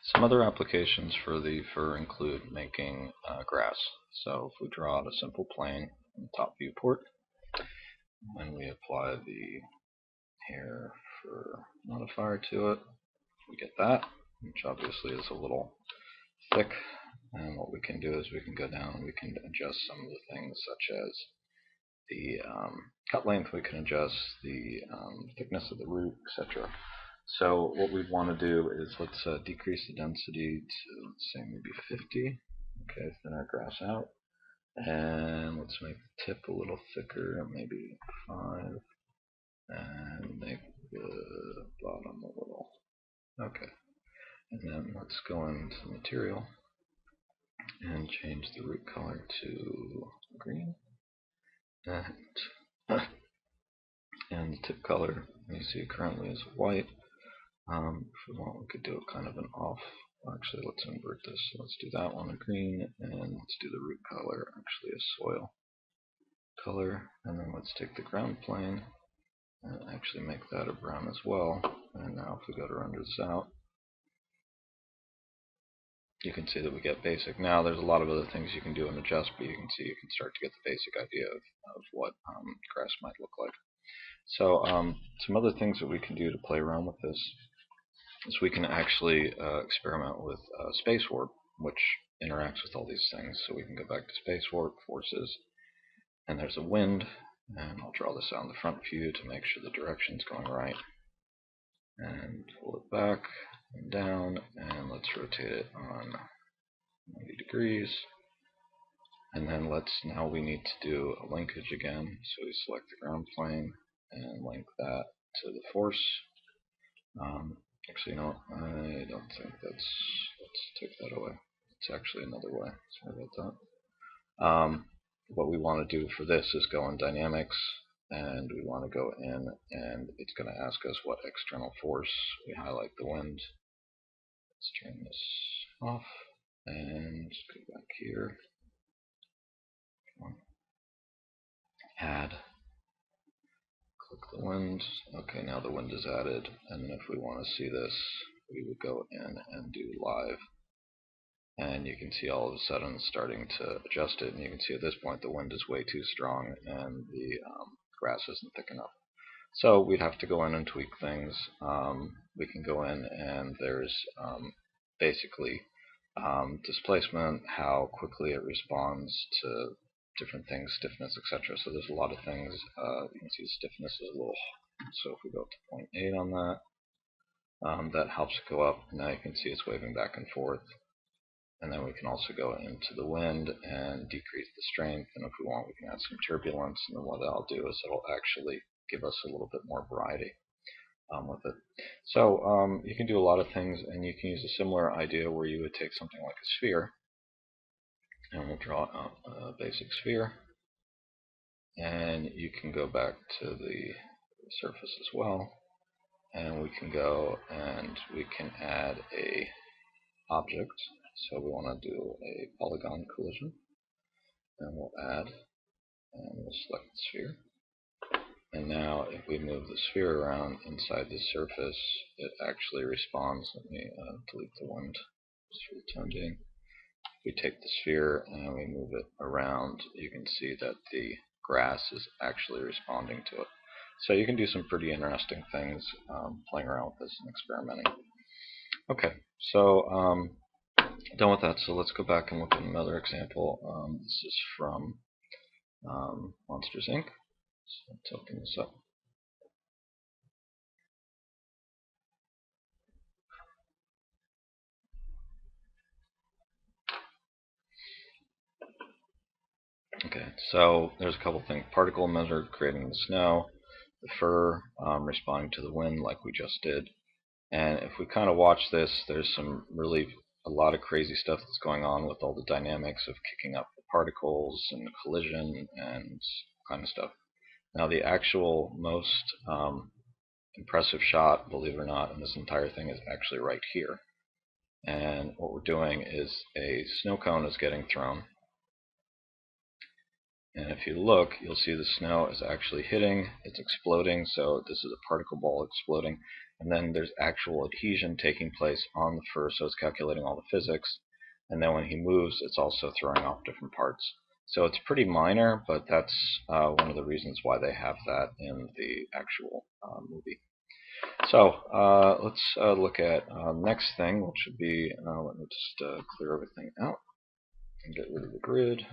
Some other applications for the fur include making grass. So if we draw out a simple plane in the top viewport, and we apply the hair fur modifier to it, we get that, which obviously is a little thick. And what we can do is we can go down and we can adjust some of the things such as the cut length, we can adjust the thickness of the root, etc. So what we want to do is let's decrease the density to, let's say, maybe 50. Okay, thin our grass out. And let's make the tip a little thicker, maybe 5. And make the bottom a little. Okay. And then let's go into material and change the root color to green. And, and the tip color, you see currently is white. If we want, we could do it kind of an off. Actually, let's invert this. So let's do that one a green, and let's do the root color actually a soil color. And then let's take the ground plane and actually make that a brown as well. And now if we go to render this out, you can see that we get basic. Now there's a lot of other things you can do and adjust, but you can see you can start to get the basic idea of what grass might look like. So some other things that we can do to play around with this is we can actually experiment with space warp, which interacts with all these things. So we can go back to space warp, forces, and there's a wind, and I'll draw this out in the front view to make sure the direction's going right. And pull it back and down, and let's rotate it on 90 degrees. And then now we need to do a linkage again. So we select the ground plane and link that to the force. Actually, no, I don't think that's, let's take that away. It's actually another way. Sorry about that. What we want to do for this is go in dynamics, and we want to go in, and it's going to ask us what external force. We highlight the wind. Let's turn this off, and go back here. Add. Click the wind. Okay, now the wind is added, and then if we want to see this, we would go in and do live. And you can see all of a sudden starting to adjust it, and you can see at this point the wind is way too strong and the grass isn't thick enough. So we'd have to go in and tweak things. We can go in and there's basically displacement, how quickly it responds to different things, stiffness, etc. So there's a lot of things. You can see stiffness is a little, so if we go up to 0.8 on that, that helps it go up. Now you can see it's waving back and forth. And then we can also go into the wind and decrease the strength, and if we want we can add some turbulence, and then what that'll do is it'll actually give us a little bit more variety with it. So you can do a lot of things, and you can use a similar idea where you would take something like a sphere, and we'll draw out a basic sphere, and you can go back to the surface as well, and we can go and we can add a object. So we want to do a polygon collision, and we'll add, and we'll select the sphere. And now if we move the sphere around inside the surface, it actually responds. Let me delete the wind just for the time being. If we take the sphere and we move it around, you can see that the grass is actually responding to it. So you can do some pretty interesting things playing around with this and experimenting. Okay, so done with that, so let's go back and look at another example. This is from Monsters Inc. So let's open this up. Okay, so there's a couple things. Particle emitter creating the snow, the fur responding to the wind like we just did. And if we kind of watch this, there's some really a lot of crazy stuff that's going on with all the dynamics of kicking up the particles and collision and kind of stuff. Now the actual most impressive shot, believe it or not, in this entire thing is actually right here. And what we're doing is a snow cone is getting thrown. And if you look, you'll see the snow is actually hitting, it's exploding, so this is a particle ball exploding. and then there's actual adhesion taking place on the fur, so it's calculating all the physics, and then when he moves, it's also throwing off different parts. So it's pretty minor, but that's one of the reasons why they have that in the actual movie. So let's look at next thing, which would be, let me just clear everything out and get rid of the grid.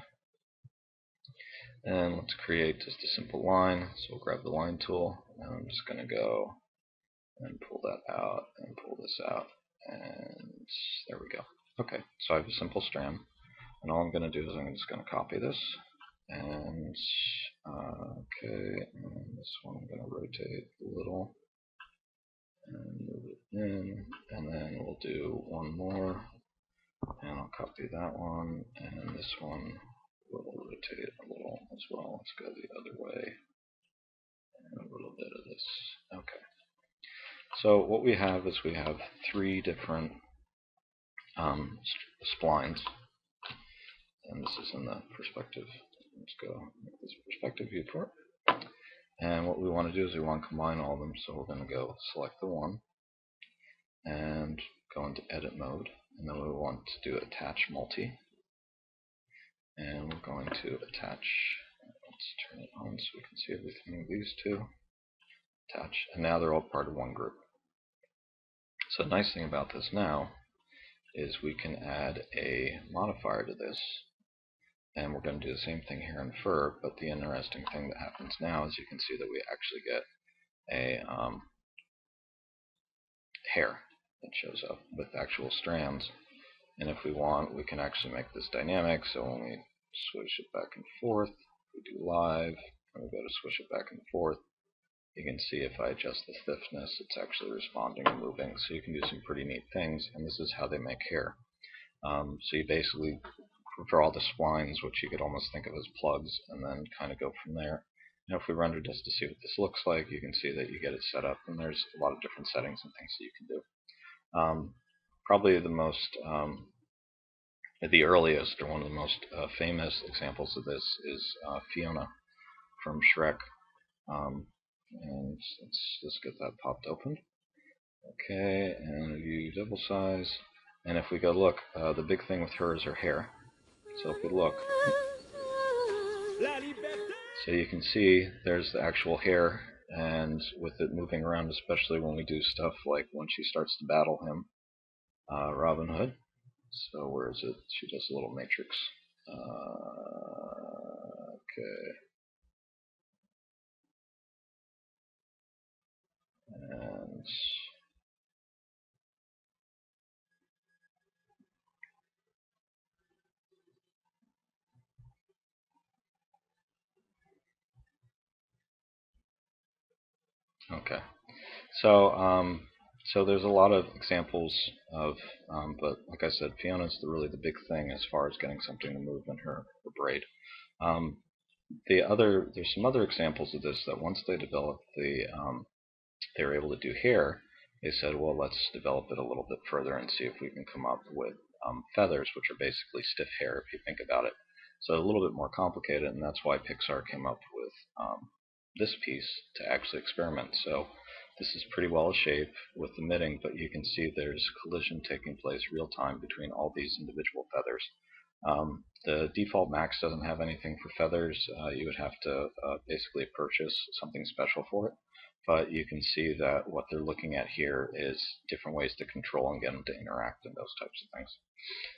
And let's create just a simple line. So we'll grab the line tool, and I'm just going to go and pull that out and pull this out, and there we go. Okay, so I have a simple strand, and all I'm going to do is I'm just going to copy this, and okay, and this one I'm going to rotate a little and move it in, and then we'll do one more, and I'll copy that one, and this one will rotate a little as well. Let's go the other way, and a little bit of this. Okay. So what we have is we have three different splines, and this is in the perspective. Let's go make this perspective viewport. And what we want to do is we want to combine all of them, so we're going to go select the one and go into edit mode, and then we want to do attach multi, and we're going to attach, let's turn it on so we can see everything of these two, attach, and now they're all part of one group. So the nice thing about this now is we can add a modifier to this, and we're going to do the same thing here in fur, but the interesting thing that happens now is you can see that we actually get a hair that shows up with actual strands, and if we want, we can actually make this dynamic, so when we switch it back and forth, we do live, and we go to switch it back and forth, you can see if I adjust the stiffness, it's actually responding and moving, so you can do some pretty neat things, and this is how they make hair. So you basically draw the splines, which you could almost think of as plugs, and then kind of go from there. Now if we render this to see what this looks like, you can see that you get it set up, and there's a lot of different settings and things that you can do. Probably the most, the earliest, or one of the most famous examples of this is Fiona from Shrek. And let's just get that popped open. Okay, and view double size. And if we go look, the big thing with her is her hair. So if we look, so you can see there's the actual hair, and with it moving around, especially when we do stuff like when she starts to battle him, Robin Hood. So where is it? She does a little matrix. Okay. And okay. So there's a lot of examples of, but like I said, Fiona's really the big thing as far as getting something to move in her braid. There's some other examples of this that once they developed they were able to do hair, they said, well, let's develop it a little bit further and see if we can come up with feathers, which are basically stiff hair if you think about it. So a little bit more complicated, and that's why Pixar came up with this piece to actually experiment. So this is pretty well shaped with the mitting, but you can see there's collision taking place real time between all these individual feathers. The default Max doesn't have anything for feathers. You would have to basically purchase something special for it. But you can see that what they're looking at here is different ways to control and get them to interact and those types of things.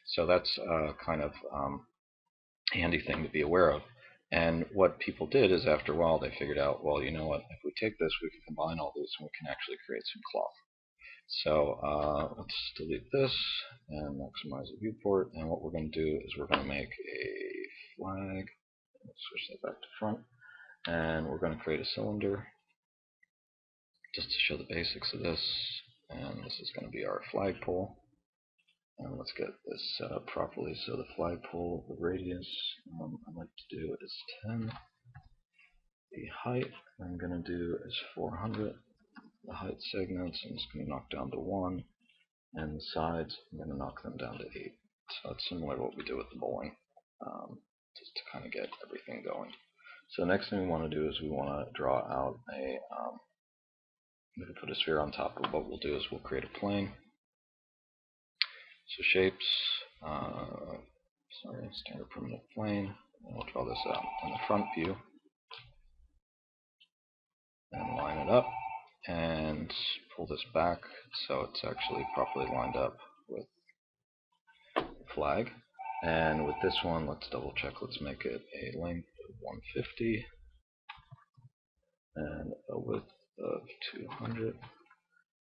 So that's kind of handy thing to be aware of. And what people did is after a while they figured out, well, you know what, if we take this, we can combine all these and we can actually create some cloth. So let's delete this and maximize the viewport. And what we're going to do is we're going to make a flag. Let's switch that back to front. And we're going to create a cylinder just to show the basics of this. And this is going to be our flagpole. And let's get this set up properly. So the flagpole, the radius I'd like to do is 10. The height I'm going to do is 400. The height segments I'm just going to knock down to 1. And the sides I'm going to knock them down to 8. So it's similar to what we do with the bowling, just to kind of get everything going. So the next thing we want to do is we want to draw out a We can put a sphere on top, but what we'll do is we'll create a plane. So shapes, standard primitive plane, and we'll draw this out in the front view, and line it up, and pull this back so it's actually properly lined up with the flag. And with this one, let's double check, let's make it a length of 150, and a width of 200.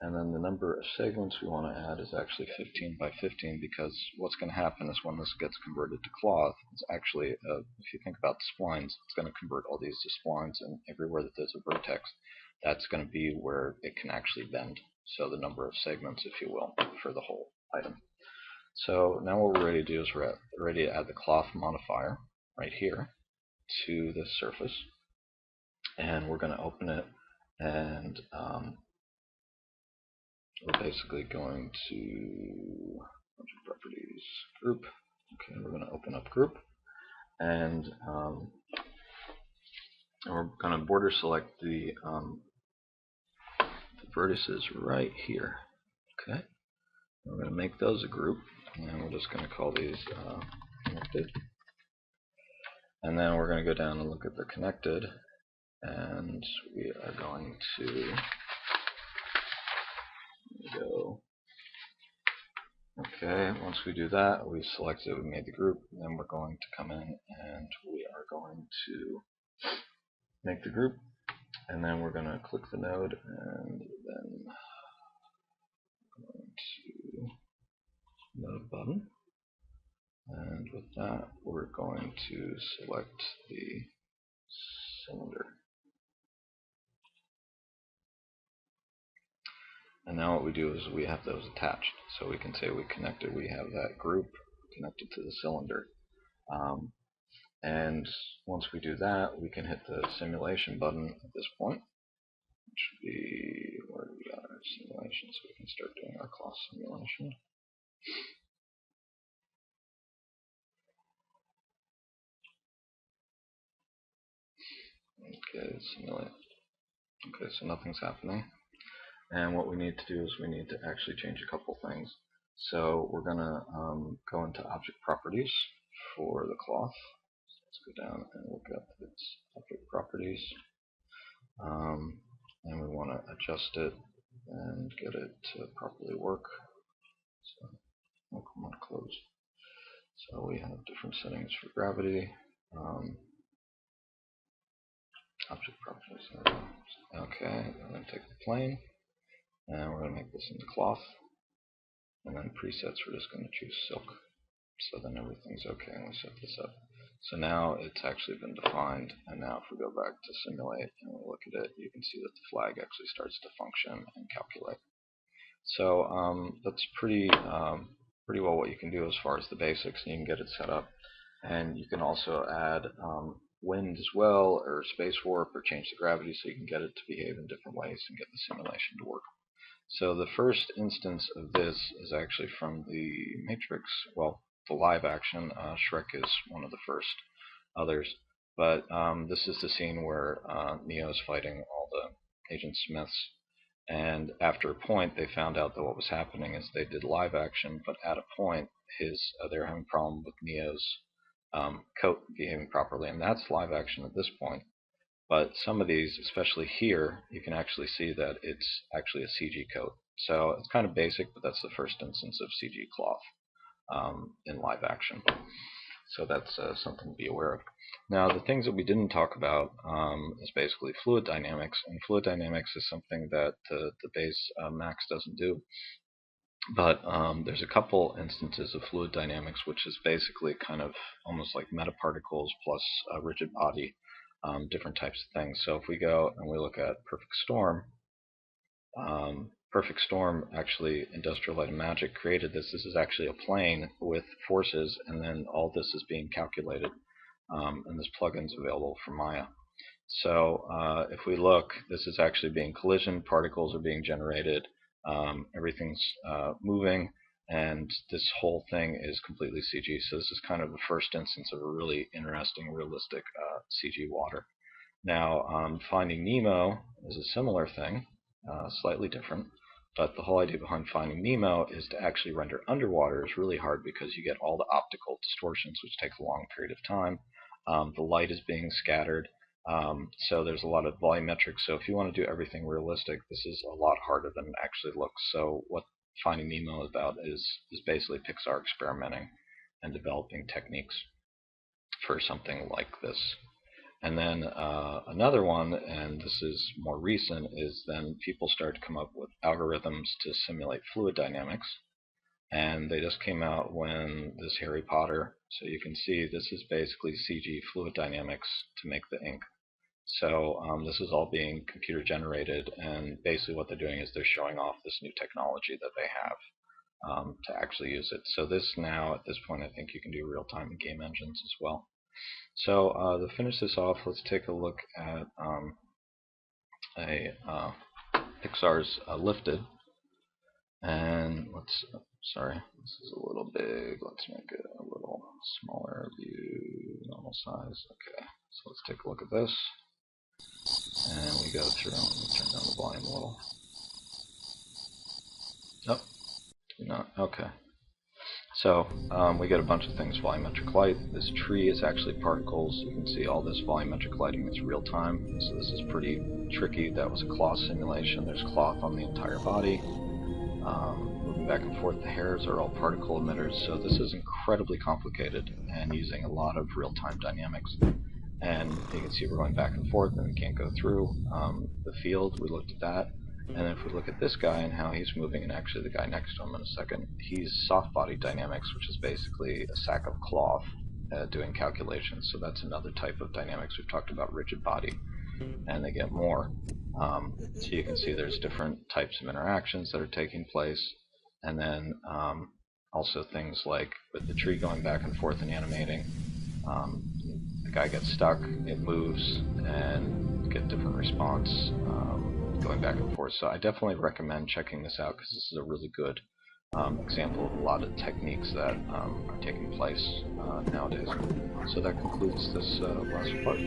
And then the number of segments we want to add is actually 15 by 15, because what's going to happen is when this gets converted to cloth, it's actually, if you think about the splines, it's going to convert all these to splines, and everywhere that there's a vertex, that's going to be where it can actually bend. So the number of segments, if you will, for the whole item. So now what we're ready to do is we're ready to add the cloth modifier right here to this surface, and we're going to open it, and we're basically going to object properties group. Okay, we're going to open up group, and we're going to border select the vertices right here. Okay, we're going to make those a group, and we're just going to call these connected. And then we're going to go down and look at the connected, and we are going to go. Okay, once we do that, we selected, we made the group, then we're going to come in and we are going to make the group, and then we're going to click the node, and then going to node button, and with that we're going to select the cylinder. And now what we do is we have those attached, so we can say we connected, we have that group connected to the cylinder. And once we do that, we can hit the simulation button at this point, which should be where we got our simulation, so we can start doing our cloth simulation. Okay, simulate. Okay, so nothing's happening. And what we need to do is we need to actually change a couple things. So we're going to go into object properties for the cloth. Let's go down and look at its object properties. And we want to adjust it and get it to properly work. So we'll come on close. So we have different settings for gravity. Object properties. Okay, I'm going to take the plane, and we're going to make this into cloth. And then presets, we're just going to choose silk. So then everything's okay, and we set this up. So now it's actually been defined, and now if we go back to simulate and we look at it, you can see that the flag actually starts to function and calculate. So that's pretty well what you can do as far as the basics, and you can get it set up. And you can also add wind as well, or space warp, or change the gravity so you can get it to behave in different ways and get the simulation to work. So the first instance of this is actually from the Matrix, well, the live action. Shrek is one of the first others, but this is the scene where Neo is fighting all the Agent Smiths, and after a point they found out that what was happening is they did live action, but at a point they were having a problem with Neo's coat behaving properly, and that's live action at this point. But some of these, especially here, you can actually see that it's actually a CG coat. So it's kind of basic, but that's the first instance of CG cloth in live action. So that's something to be aware of. Now, the things that we didn't talk about is basically fluid dynamics, and fluid dynamics is something that the base Max doesn't do. But there's a couple instances of fluid dynamics, which is basically kind of almost like metaparticles plus a rigid body, different types of things. So if we go and we look at Perfect Storm, actually, Industrial Light and Magic created this. This is actually a plane with forces, and then all this is being calculated, and this plugin's available for Maya. So if we look, this is actually being collision, particles are being generated, everything's moving, and this whole thing is completely CG. So this is kind of the first instance of a really interesting, realistic CG water. Now, Finding Nemo is a similar thing. slightly different. But the whole idea behind Finding Nemo is to actually render underwater is really hard because you get all the optical distortions, which take a long period of time. The light is being scattered, so there's a lot of volumetric. So if you want to do everything realistic, this is a lot harder than it actually looks. So what Finding Nemo is about is basically Pixar experimenting and developing techniques for something like this. And then another one, and this is more recent, is then people started to come up with algorithms to simulate fluid dynamics. And they just came out when this Harry Potter. So you can see this is basically CG fluid dynamics to make the ink. So this is all being computer generated, and basically what they're doing is they're showing off this new technology that they have to actually use it. So this now, at this point, I think you can do real-time game engines as well. So to finish this off, let's take a look at Pixar's Lifted. And sorry, this is a little big. Let's make it a little smaller view, normal size. Okay, so let's take a look at this. And we go through, let me turn down the volume a little. Nope, not, okay. So we get a bunch of things, volumetric light. This tree is actually particles. You can see all this volumetric lighting is real time. So this is pretty tricky. That was a cloth simulation. There's cloth on the entire body. Moving back and forth, the hairs are all particle emitters. So this is incredibly complicated and using a lot of real-time dynamics. And you can see we're going back and forth and we can't go through. The field, we looked at that. And if we look at this guy and how he's moving, and actually the guy next to him in a second, he's soft body dynamics, which is basically a sack of cloth doing calculations. So that's another type of dynamics. We've talked about rigid body, and they get more. So you can see there's different types of interactions that are taking place. And then also things like with the tree going back and forth and animating, the guy gets stuck, it moves, and you get different response going back and forth. So I definitely recommend checking this out because this is a really good example of a lot of techniques that are taking place nowadays. So that concludes this last part.